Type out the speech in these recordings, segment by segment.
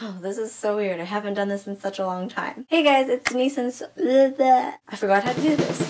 Oh, this is so weird. I haven't done this in such a long time. Hey guys, it's Denise and I forgot how to do this.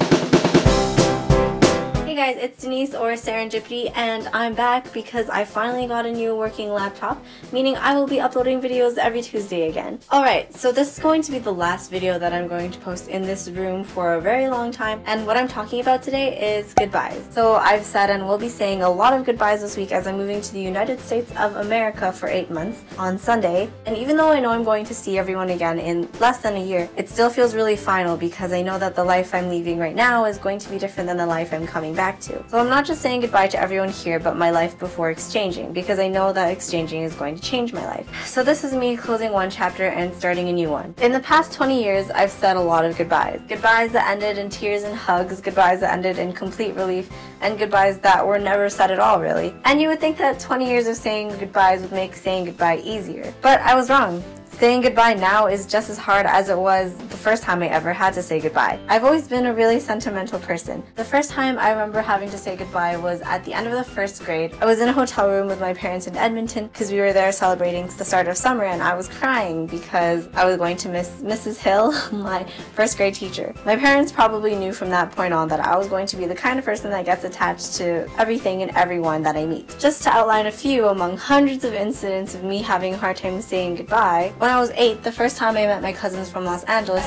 Hey guys, it's Denise or Serendipity, and I'm back because I finally got a new working laptop, meaning I will be uploading videos every Tuesday again. Alright, so this is going to be the last video that I'm going to post in this room for a very long time, and what I'm talking about today is goodbyes. So I've said and will be saying a lot of goodbyes this week as I'm moving to the United States of America for 8 months on Sunday, and even though I know I'm going to see everyone again in less than a year, it still feels really final because I know that the life I'm leaving right now is going to be different than the life I'm coming back to. So I'm not just saying goodbye to everyone here but my life before exchanging, because I know that exchanging is going to change my life. So this is me closing one chapter and starting a new one. In the past 20 years, I've said a lot of goodbyes. Goodbyes that ended in tears and hugs, goodbyes that ended in complete relief, and goodbyes that were never said at all, really. And you would think that 20 years of saying goodbyes would make saying goodbye easier. But I was wrong. Saying goodbye now is just as hard as it was the first time I ever had to say goodbye. I've always been a really sentimental person. The first time I remember having to say goodbye was at the end of the first grade. I was in a hotel room with my parents in Edmonton because we were there celebrating the start of summer, and I was crying because I was going to miss Mrs. Hill, my first grade teacher. My parents probably knew from that point on that I was going to be the kind of person that gets attached to everything and everyone that I meet. Just to outline a few among hundreds of incidents of me having a hard time saying goodbye, when I was 8, the first time I met my cousins from Los Angeles,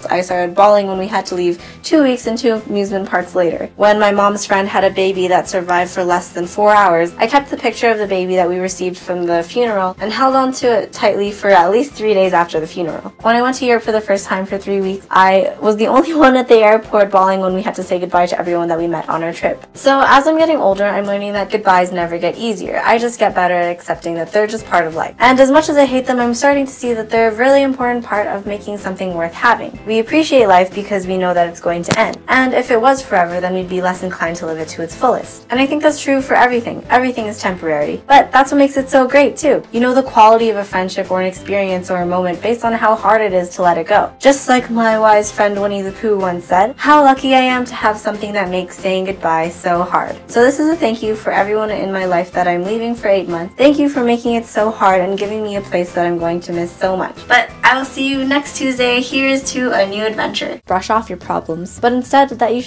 I started bawling when we had to leave 2 weeks and 2 amusement parks later. When my mom's friend had a baby that survived for less than 4 hours, I kept the picture of the baby that we received from the funeral and held on to it tightly for at least 3 days after the funeral. When I went to Europe for the first time for 3 weeks, I was the only one at the airport bawling when we had to say goodbye to everyone that we met on our trip. So as I'm getting older, I'm learning that goodbyes never get easier. I just get better at accepting that they're just part of life. And as much as I hate them, I'm starting to see that they're a really important part of making something worth having. We appreciate life because we know that it's going to end. And if it was forever, then we'd be less inclined to live it to its fullest. And I think that's true for everything. Everything is temporary. But that's what makes it so great too. You know the quality of a friendship or an experience or a moment based on how hard it is to let it go. Just like my wise friend Winnie the Pooh once said, how lucky I am to have something that makes saying goodbye so hard. So this is a thank you for everyone in my life that I'm leaving for 8 months. Thank you for making it so hard and giving me a place that I'm going to miss so much. But I will see you next Tuesday. Here's to a new adventure. Brush off your problems, but instead that you should